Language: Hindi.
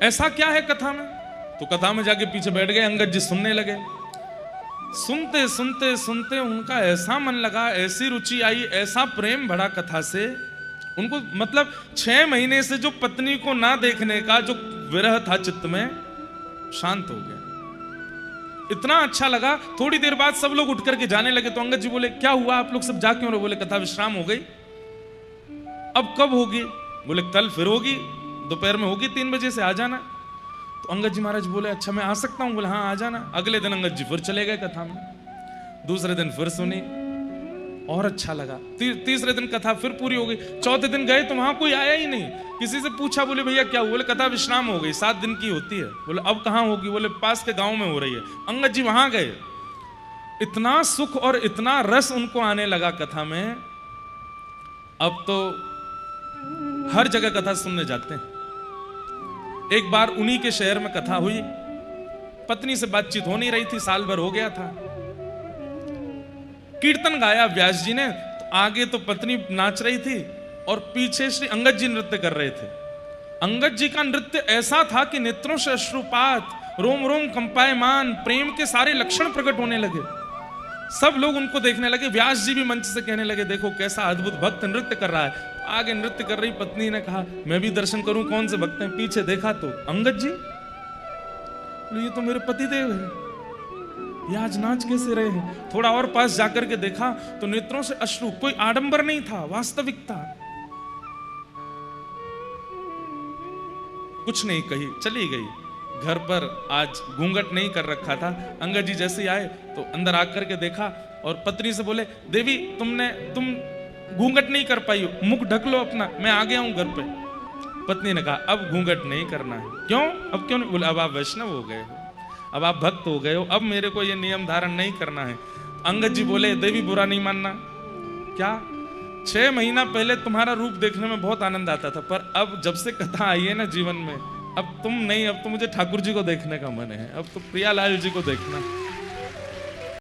ऐसा क्या है कथा में? तो कथा में जाके पीछे बैठ गए, अंगद जी सुनने लगे। सुनते सुनते सुनते उनका ऐसा मन लगा, ऐसी रुचि आई, ऐसा प्रेम बढ़ा कथा से उनको, मतलब 6 महीने से जो पत्नी को ना देखने का जो विरह था चित्त में, शांत हो गया। इतना अच्छा लगा। थोड़ी देर बाद सब लोग उठ करके जाने लगे तो अंगद जी बोले, क्या हुआ आप लोग सब जा क्यों रहे? बोले कथा विश्राम हो गई। अब कब होगी? बोले कल फिर होगी, दोपहर में होगी 3 बजे से, आ जाना। तो अंगद जी महाराज बोले अच्छा मैं आ सकता हूं? बोले हाँ आ जाना। अगले दिन अंगद जी फिर चले गए कथा में। दूसरे दिन फिर सुनी और अच्छा लगा। तीसरे दिन कथा फिर पूरी हो गई। चौथे दिन गए तो वहां कोई आया ही नहीं। किसी से पूछा, बोले भैया क्या हुआ? बोले कथा विश्राम हो गई, 7 दिन की होती है। बोले अब कहां होगी? बोले पास के गांव में हो रही है। अंगद जी वहां गए। इतना सुख और इतना रस उनको आने लगा कथा में, अब तो हर जगह कथा सुनने जाते हैं। एक बार उन्हीं के शहर में कथा हुई, पत्नी से बातचीत हो नहीं रही थी, साल भर हो गया था। कीर्तन गाया व्यास जी ने, तो आगे तो पत्नी नाच रही थी और पीछे श्री अंगद जी नृत्य कर रहे थे। अंगद जी का नृत्य ऐसा था कि नेत्रों से अश्रुपात, रोम रोम कंपायमान, प्रेम के सारे लक्षण प्रकट होने लगे। सब लोग उनको देखने लगे। व्यास जी भी मंच से कहने लगे देखो कैसा अद्भुत भक्त नृत्य कर रहा है। आगे नृत्य कर रही पत्नी ने कहा मैं भी दर्शन करूं, कौन से भक्त हैं? पीछे देखा तो अंगद जी। ये तो मेरे पति देव है, ये आज नाच कैसे रहे हैं? थोड़ा और पास जाकर के देखा तो नेत्रों से अश्रु, कोई आडंबर नहीं था, वास्तविकता। कुछ नहीं कही, चली गई। घर पर आज घूंघट नहीं कर रखा था। अंगद जी जैसे आए तो अंदर आकर के देखा और पत्नी से बोले देवी तुम घूंघट नहीं कर पाई हो, मुख ढक लो अपना, मैं आ गया हूं घर पे। पत्नी ने कहा अब घूंघट नहीं करना है। क्यों? अब क्यों नहीं? बोले अब आप वैष्णव हो गए हो, अब आप भक्त हो गए हो, अब मेरे को ये नियम धारण नहीं करना है। अंगद जी बोले देवी बुरा नहीं मानना। क्या? 6 महीना पहले तुम्हारा रूप देखने में बहुत आनंद आता था, पर अब जब से कथा आई है ना जीवन में, अब तुम नहीं, अब तो मुझे ठाकुर जी को देखने का मन है, अब तो प्रियालाल जी को देखना।